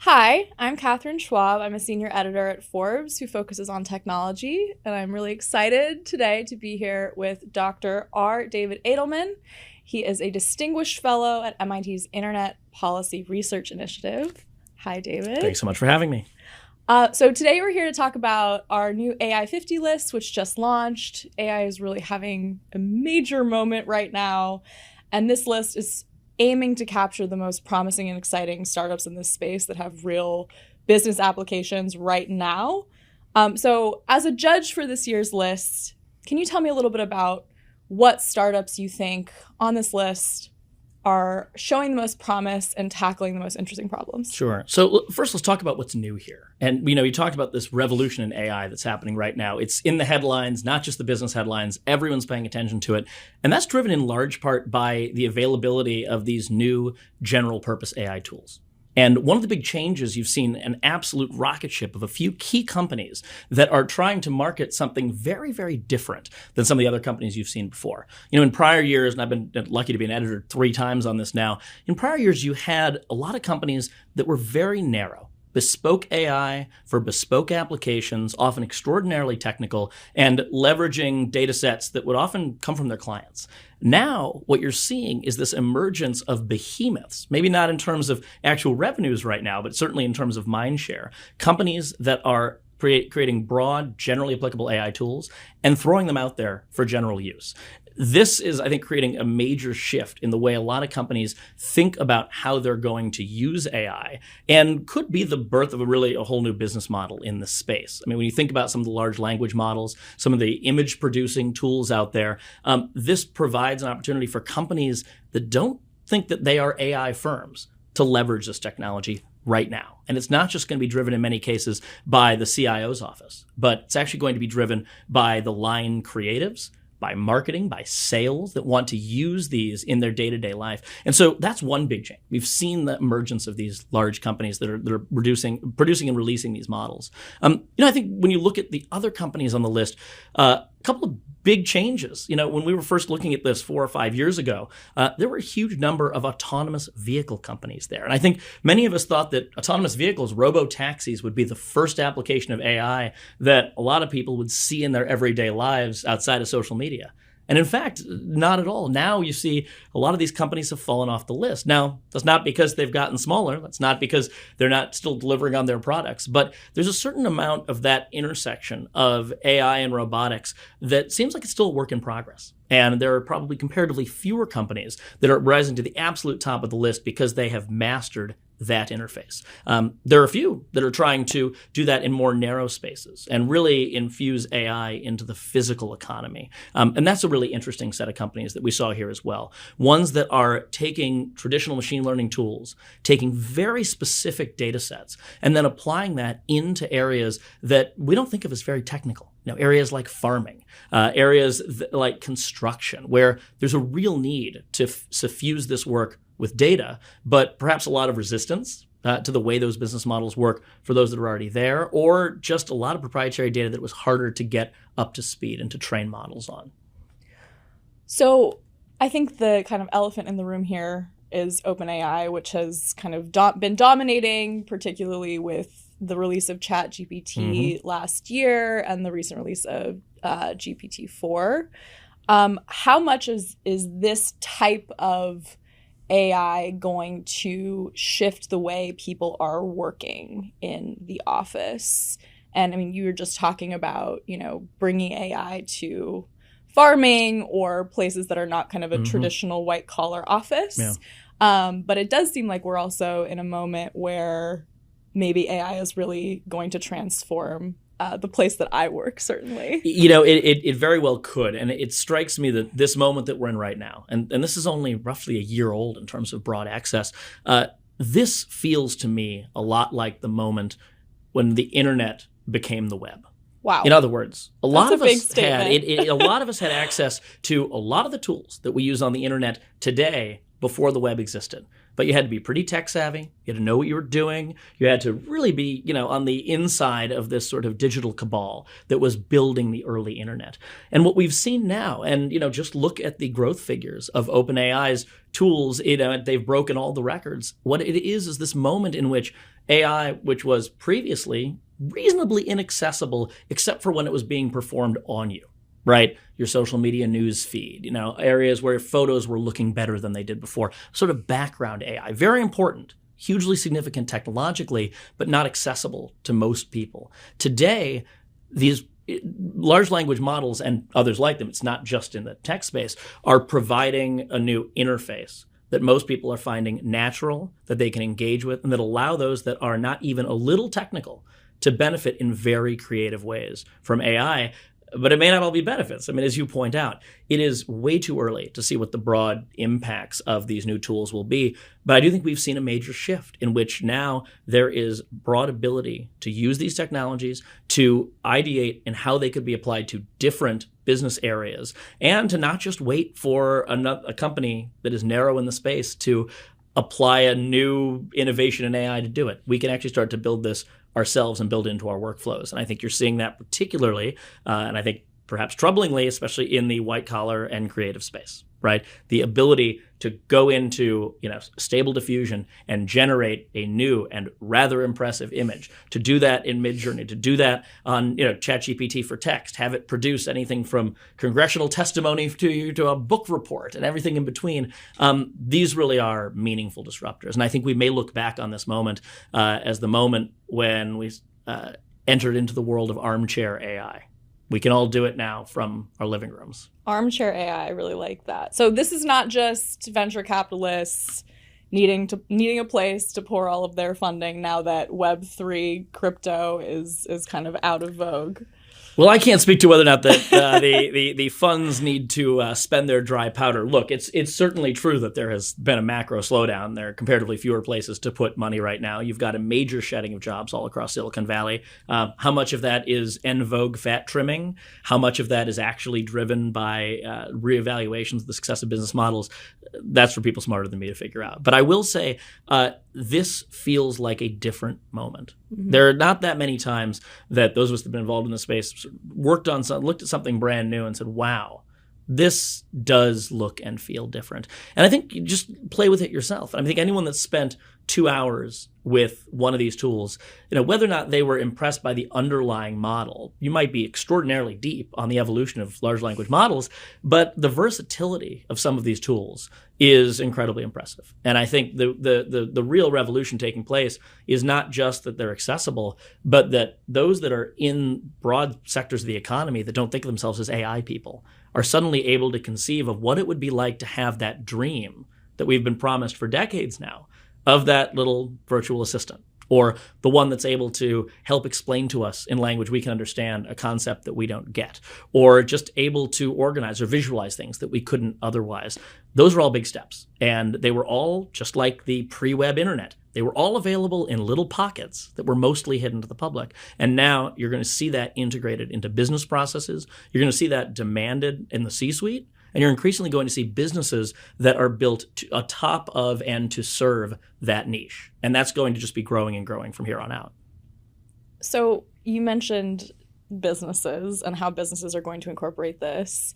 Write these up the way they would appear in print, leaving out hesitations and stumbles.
Hi, I'm Katherine Schwab. I'm a senior editor at Forbes who focuses on technology, and I'm really excited today to be here with Dr. R. David Edelman. He is a distinguished fellow at MIT's Internet Policy Research Initiative. Hi, David. Thanks so much for having me. So today we're here to talk about our new AI 50 list, which just launched. AI is really having a major moment right now, and this list is aiming to capture the most promising and exciting startups in this space that have real business applications right now. So as a judge for this year's list, can you tell me a little bit about what startups you think on this list are showing the most promise and tackling the most interesting problems? Sure. So first, let's talk about what's new here. And, you talked about this revolution in AI that's happening right now. It's in the headlines, not just the business headlines. Everyone's paying attention to it. And that's driven in large part by the availability of these new general purpose AI tools. And one of the big changes, you've seen an absolute rocket ship of a few key companies that are trying to market something very, very different than some of the other companies you've seen before. In prior years, and I've been lucky to be an editor 3 times on this now, in prior years, you had a lot of companies that were very narrow. Bespoke AI for bespoke applications, often extraordinarily technical, and leveraging data sets that would often come from their clients. Now, what you're seeing is this emergence of behemoths, maybe not in terms of actual revenues right now, but certainly in terms of mind share. Companies that are creating broad, generally applicable AI tools and throwing them out there for general use. This is, I think, creating a major shift in the way a lot of companies think about how they're going to use AI, and could be the birth of a whole new business model in this space. I mean, when you think about some of the large language models, some of the image producing tools out there, this provides an opportunity for companies that don't think that they are AI firms to leverage this technology right now. And it's not just going to be driven in many cases by the CIO's office, but it's actually going to be driven by the line creatives, by marketing, by sales that want to use these in their day-to-day life. And so that's one big change. We've seen the emergence of these large companies that are producing and releasing these models. I think when you look at the other companies on the list, a couple of big changes. When we were first looking at this 4 or 5 years ago, there were a huge number of autonomous vehicle companies there. And I think many of us thought that autonomous vehicles, robo-taxis, would be the first application of AI that a lot of people would see in their everyday lives outside of social media. And in fact, not at all. Now you see a lot of these companies have fallen off the list. Now, that's not because they've gotten smaller. That's not because they're not still delivering on their products. But there's a certain amount of that intersection of AI and robotics that seems like it's still a work in progress. And there are probably comparatively fewer companies that are rising to the absolute top of the list because they have mastered that interface. There are a few that are trying to do that in more narrow spaces and really infuse AI into the physical economy. And that's a really interesting set of companies that we saw here as well. Ones that are taking traditional machine learning tools, taking very specific data sets, and then applying that into areas that we don't think of as very technical. Areas like farming, areas like construction, where there's a real need to suffuse this work with data, but perhaps a lot of resistance to the way those business models work for those that are already there, or just a lot of proprietary data that was harder to get up to speed and to train models on. So I think the kind of elephant in the room here is OpenAI, which has kind of been dominating, particularly with the release of ChatGPT last year and the recent release of GPT-4. How much is this type of AI going to shift the way people are working in the office? And I mean, you were just talking about, bringing AI to farming or places that are not kind of a traditional white collar office. Yeah. But it does seem like we're also in a moment where maybe AI is really going to transform the place that I work, certainly. It very well could. And it strikes me that this moment that we're in right now, and this is only roughly a year old in terms of broad access, this feels to me a lot like the moment when the internet became the web. Wow. In other words, a lot of us had access to a lot of the tools that we use on the internet today before the web existed. But you had to be pretty tech savvy. You had to know what you were doing. You had to really be, on the inside of this sort of digital cabal that was building the early internet. And what we've seen now, and, just look at the growth figures of OpenAI's tools, they've broken all the records. What it is this moment in which AI, which was previously reasonably inaccessible, except for when it was being performed on you. Right? Your social media news feed, areas where photos were looking better than they did before. Sort of background AI. Very important, hugely significant technologically, but not accessible to most people. Today, these large language models and others like them, it's not just in the tech space, are providing a new interface that most people are finding natural, that they can engage with, and that allow those that are not even a little technical to benefit in very creative ways from AI. But it may not all be benefits. As you point out, it is way too early to see what the broad impacts of these new tools will be. But I do think we've seen a major shift in which now there is broad ability to use these technologies to ideate in how they could be applied to different business areas, and to not just wait for a company that is narrow in the space to apply a new innovation in AI to do it. We can actually start to build this ourselves and build it into our workflows. And I think you're seeing that particularly, and I think perhaps troublingly, especially in the white collar and creative space, right? The ability to go into, Stable Diffusion and generate a new and rather impressive image, to do that in Midjourney, to do that on, ChatGPT for text, have it produce anything from congressional testimony to a book report and everything in between. These really are meaningful disruptors. And I think we may look back on this moment as the moment when we entered into the world of Armchair AI. We can all do it now from our living rooms. Armchair AI, I really like that. So this is not just venture capitalists needing a place to pour all of their funding now that Web3 crypto is kind of out of vogue. Well, I can't speak to whether or not that the funds need to spend their dry powder. Look, it's certainly true that there has been a macro slowdown. There are comparatively fewer places to put money right now. You've got a major shedding of jobs all across Silicon Valley. How much of that is en vogue fat trimming? How much of that is actually driven by reevaluations of the success of business models? That's for people smarter than me to figure out. But I will say this feels like a different moment. Mm-hmm. There are not that many times that those of us that have been involved in the space looked at something brand new and said, wow, this does look and feel different. And I think you just play with it yourself. I think anyone that's spent 2 hours with one of these tools, whether or not they were impressed by the underlying model, you might be extraordinarily deep on the evolution of large language models, but the versatility of some of these tools is incredibly impressive. And I think the real revolution taking place is not just that they're accessible, but that those that are in broad sectors of the economy that don't think of themselves as AI people are suddenly able to conceive of what it would be like to have that dream that we've been promised for decades now of that little virtual assistant, or the one that's able to help explain to us in language we can understand a concept that we don't get, or just able to organize or visualize things that we couldn't otherwise. Those are all big steps. And they were all, just like the pre-web internet, they were all available in little pockets that were mostly hidden to the public. And now you're going to see that integrated into business processes. You're going to see that demanded in the C-suite. And you're increasingly going to see businesses that are built atop of and to serve that niche. And that's going to just be growing and growing from here on out. So you mentioned businesses and how businesses are going to incorporate this.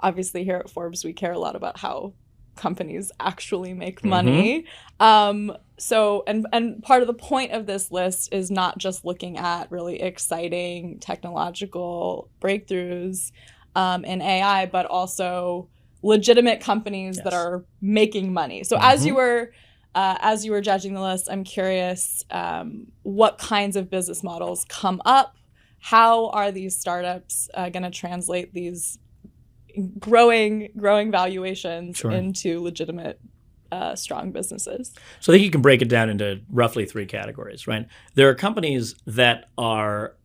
Obviously, here at Forbes, we care a lot about how companies actually make money. Mm-hmm. And part of the point of this list is not just looking at really exciting technological breakthroughs in AI, but also legitimate companies that are making money. So mm-hmm. as you were judging the list, I'm curious what kinds of business models come up. How are these startups going to translate these growing valuations into legitimate, strong businesses? So I think you can break it down into roughly 3 categories, right? There are companies that are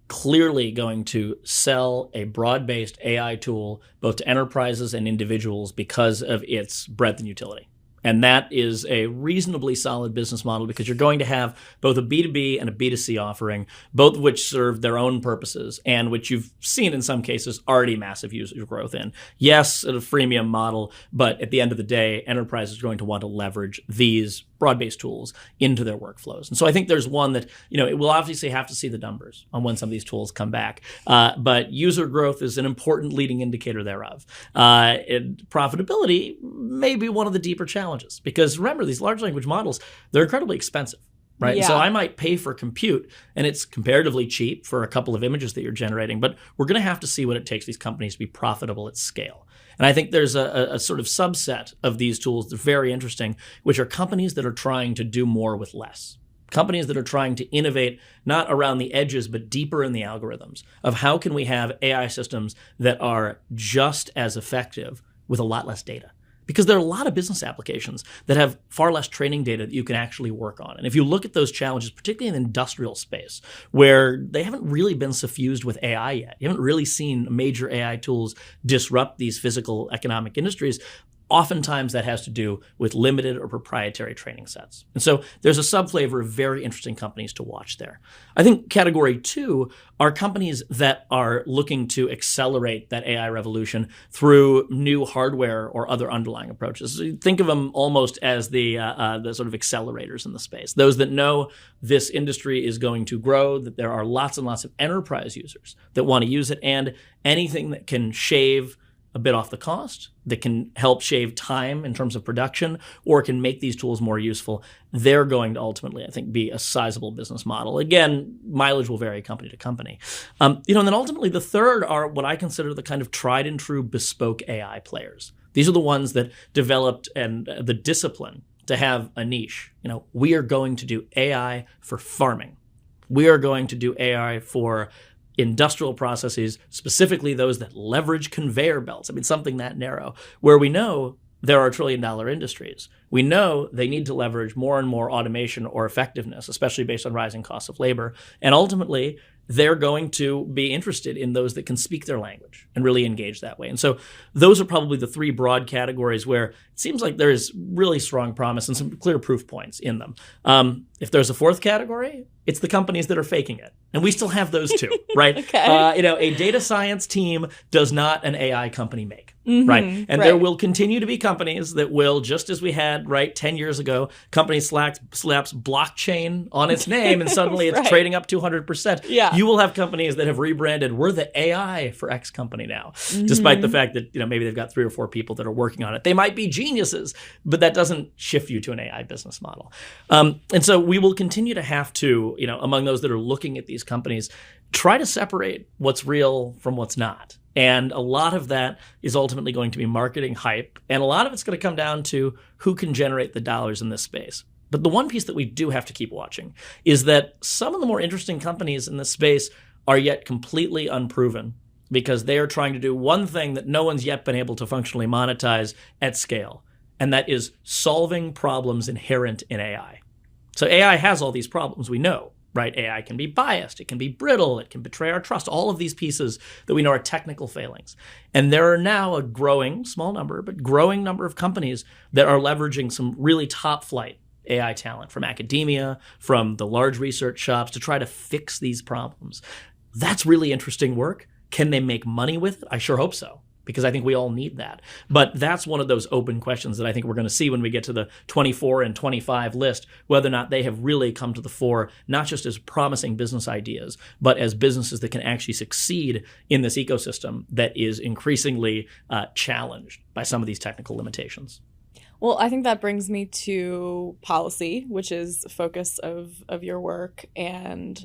clearly going to sell a broad-based AI tool both to enterprises and individuals because of its breadth and utility. And that is a reasonably solid business model because you're going to have both a B2B and a B2C offering, both of which serve their own purposes and which you've seen in some cases already massive user growth in. Yes, a freemium model, but at the end of the day, enterprises are going to want to leverage these broad-based tools into their workflows. And so I think there's one that, it will obviously have to see the numbers on when some of these tools come back. But user growth is an important leading indicator thereof. And profitability may be one of the deeper challenges because remember, these large language models, they're incredibly expensive. Right. Yeah. So I might pay for compute and it's comparatively cheap for a couple of images that you're generating, but we're going to have to see what it takes these companies to be profitable at scale. And I think there's a sort of subset of these tools that are very interesting, which are companies that are trying to do more with less. Companies that are trying to innovate not around the edges, but deeper in the algorithms of how can we have AI systems that are just as effective with a lot less data. Because there are a lot of business applications that have far less training data that you can actually work on. And if you look at those challenges, particularly in the industrial space, where they haven't really been suffused with AI yet, you haven't really seen major AI tools disrupt these physical economic industries, oftentimes that has to do with limited or proprietary training sets. And so there's a subflavor of very interesting companies to watch there. I think category 2 are companies that are looking to accelerate that AI revolution through new hardware or other underlying approaches. So think of them almost as the sort of accelerators in the space. Those that know this industry is going to grow, that there are lots and lots of enterprise users that want to use it, and anything that can shave a bit off the cost, that can help shave time in terms of production, or can make these tools more useful, they're going to ultimately, I think, be a sizable business model. Again, mileage will vary company to company. And then ultimately the third are what I consider the kind of tried and true bespoke AI players. These are the ones that developed and the discipline to have a niche. We are going to do AI for farming. We are going to do AI for industrial processes, specifically those that leverage conveyor belts. I mean, something that narrow, where we know there are trillion-dollar industries. We know they need to leverage more and more automation or effectiveness, especially based on rising costs of labor. And ultimately, they're going to be interested in those that can speak their language and really engage that way. And so those are probably the 3 broad categories where it seems like there is really strong promise and some clear proof points in them. If there's a 4th category, it's the companies that are faking it. And we still have those 2, right? Okay. A data science team does not an AI company make, right? And there will continue to be companies that will, just as we had, 10 years ago, company slaps blockchain on its name and suddenly it's trading up 200%. Yeah. You will have companies that have rebranded, we're the AI for X company now, despite the fact that maybe they've got 3 or 4 people that are working on it. They might be geniuses, but that doesn't shift you to an AI business model. And so we will continue to have to, among those that are looking at these companies, try to separate what's real from what's not. And a lot of that is ultimately going to be marketing hype. And a lot of it's going to come down to who can generate the dollars in this space. But the one piece that we do have to keep watching is that some of the more interesting companies in this space are yet completely unproven because they are trying to do one thing that no one's yet been able to functionally monetize at scale. And that is solving problems inherent in AI. So AI has all these problems we know, right? AI can be biased, it can be brittle, it can betray our trust, all of these pieces that we know are technical failings. And there are now a growing, small number, but growing number of companies that are leveraging some really top flight AI talent from academia, from the large research shops to try to fix these problems. That's really interesting work. Can they make money with it? I sure hope so, because I think we all need that. But that's one of those open questions that I think we're going to see when we get to the 24 and 25 list, whether or not they have really come to the fore, not just as promising business ideas, but as businesses that can actually succeed in this ecosystem that is increasingly challenged by some of these technical limitations. Well, I think that brings me to policy, which is a focus of your work. And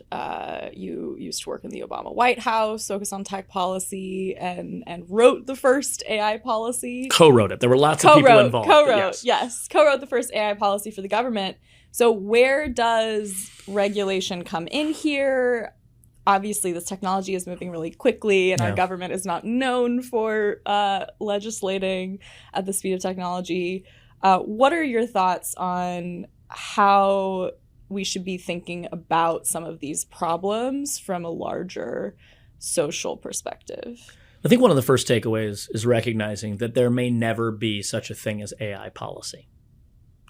you used to work in the Obama White House, focused on tech policy, and wrote the first AI policy. Co-wrote it. There were lots of people involved. Co-wrote the first AI policy for the government. So where does regulation come in here? Obviously, this technology is moving really quickly, and our government is not known for legislating at the speed of technology. What are your thoughts on how we should be thinking about some of these problems from a larger social perspective? I think one of the first takeaways is recognizing that there may never be such a thing as AI policy.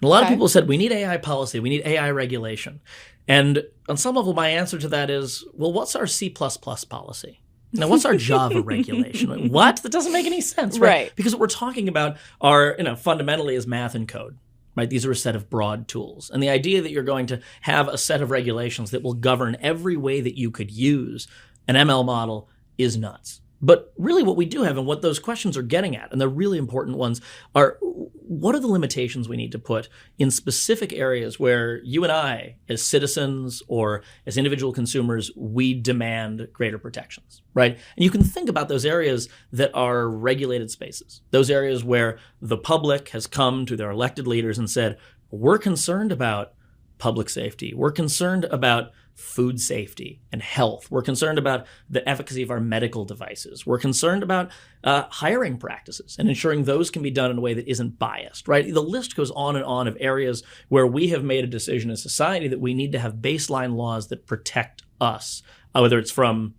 A lot of people said, we need AI policy, we need AI regulation. And on some level, my answer to that is, well, what's our C++ policy? Now, what's our Java regulation? Like, what? That doesn't make any sense, right? Because what we're talking about are, fundamentally is math and code, right? These are a set of broad tools. And the idea that you're going to have a set of regulations that will govern every way that you could use an ML model is nuts. But really what we do have and what those questions are getting at, and the really important ones, are what are the limitations we need to put in specific areas where you and I, as citizens or as individual consumers, we demand greater protections, right? And you can think about those areas that are regulated spaces, those areas where the public has come to their elected leaders and said, we're concerned about public safety. We're concerned about food safety and health. We're concerned about the efficacy of our medical devices. We're concerned about hiring practices and ensuring those can be done in a way that isn't biased, right? The list goes on and on of areas where we have made a decision as society that we need to have baseline laws that protect us, whether it's from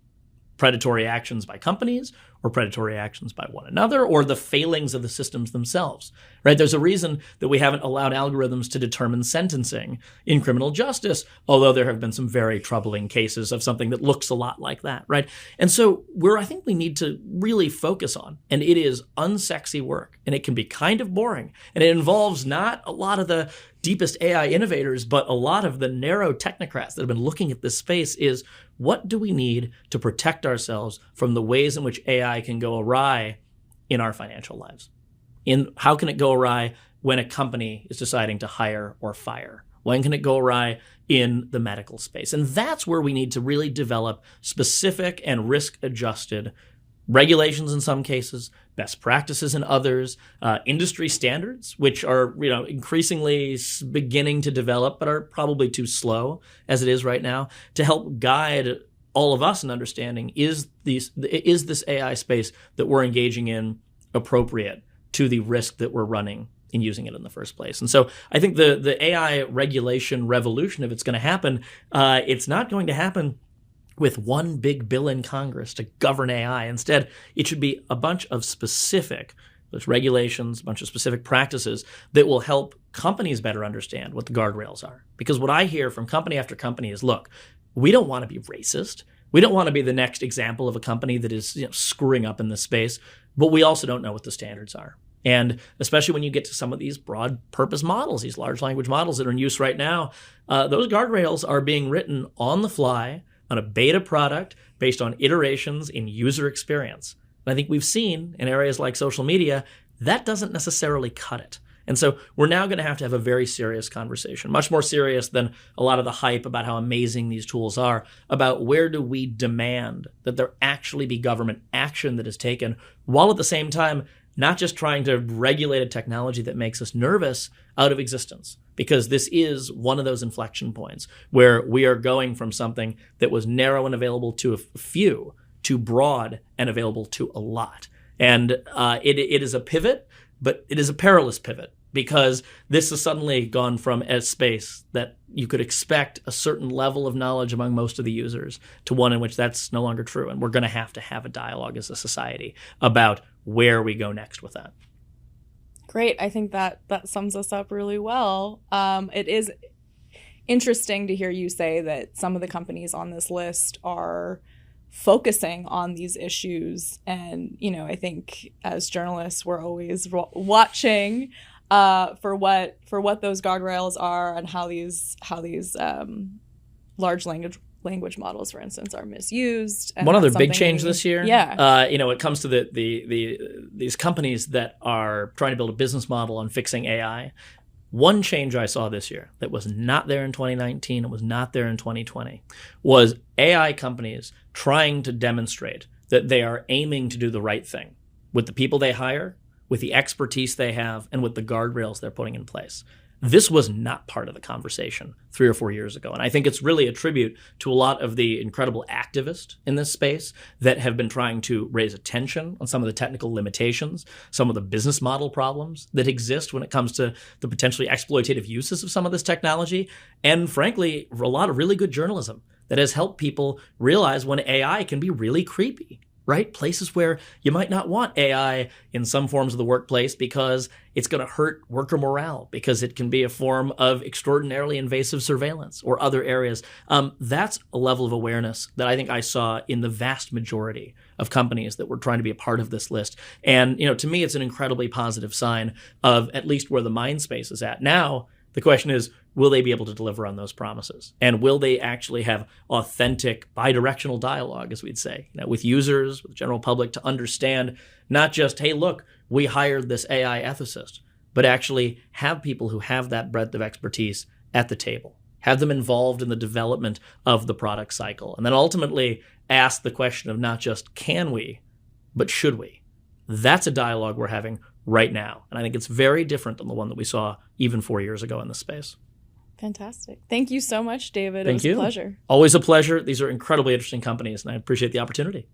predatory actions by companies or predatory actions by one another, or the failings of the systems themselves, right? There's a reason that we haven't allowed algorithms to determine sentencing in criminal justice, although there have been some very troubling cases of something that looks a lot like that, right? And so I think we need to really focus on, and it is unsexy work, and it can be kind of boring, and it involves not a lot of the deepest AI innovators, but a lot of the narrow technocrats that have been looking at this space is, what do we need to protect ourselves from the ways in which AI can go awry in our financial lives? How can it go awry when a company is deciding to hire or fire? When can it go awry in the medical space? And that's where we need to really develop specific and risk-adjusted regulations in some cases, best practices in others, industry standards, which are increasingly beginning to develop, but are probably too slow as it is right now, to help guide all of us in understanding, is this AI space that we're engaging in appropriate to the risk that we're running in using it in the first place. And so I think the AI regulation revolution, if it's going to happen, it's not going to happen with one big bill in Congress to govern AI. Instead, it should be a bunch of specific regulations, a bunch of specific practices that will help companies better understand what the guardrails are. Because what I hear from company after company is, look, we don't want to be racist. We don't want to be the next example of a company that is screwing up in this space, but we also don't know what the standards are. And especially when you get to some of these broad purpose models, these large language models that are in use right now, those guardrails are being written on the fly on a beta product based on iterations in user experience. And I think we've seen in areas like social media, that doesn't necessarily cut it. And so we're now going to have a very serious conversation, much more serious than a lot of the hype about how amazing these tools are, about where do we demand that there actually be government action that is taken, while at the same time not just trying to regulate a technology that makes us nervous out of existence. Because this is one of those inflection points where we are going from something that was narrow and available to a few to broad and available to a lot. And it is a pivot, but it is a perilous pivot, because this has suddenly gone from a space that you could expect a certain level of knowledge among most of the users to one in which that's no longer true. And we're going to have a dialogue as a society about where we go next with that. Great. I think that sums us up really well. It is interesting to hear you say that some of the companies on this list are focusing on these issues. And, I think as journalists, we're always watching for what those guardrails are and how these large language models, for instance, are misused. And one other big change this year, yeah, it comes to these companies that are trying to build a business model on fixing AI. One change I saw this year that was not there in 2019 and was not there in 2020 was AI companies trying to demonstrate that they are aiming to do the right thing with the people they hire, with the expertise they have, and with the guardrails they're putting in place. This was not part of the conversation 3 or 4 years ago. And I think it's really a tribute to a lot of the incredible activists in this space that have been trying to raise attention on some of the technical limitations, some of the business model problems that exist when it comes to the potentially exploitative uses of some of this technology. And frankly, a lot of really good journalism that has helped people realize when AI can be really creepy. right? Places where you might not want AI in some forms of the workplace because it's going to hurt worker morale, because it can be a form of extraordinarily invasive surveillance or other areas. That's a level of awareness that I think I saw in the vast majority of companies that were trying to be a part of this list. And, to me, it's an incredibly positive sign of at least where the mind space is at. Now, the question is, will they be able to deliver on those promises? And will they actually have authentic bidirectional dialogue, as we'd say, with users, with the general public, to understand not just, hey, look, we hired this AI ethicist, but actually have people who have that breadth of expertise at the table, have them involved in the development of the product cycle, and then ultimately ask the question of not just can we, but should we? That's a dialogue we're having right now. And I think it's very different than the one that we saw even 4 years ago in this space. Fantastic. Thank you so much, David. Thank you. It was a pleasure. Always a pleasure. These are incredibly interesting companies, and I appreciate the opportunity.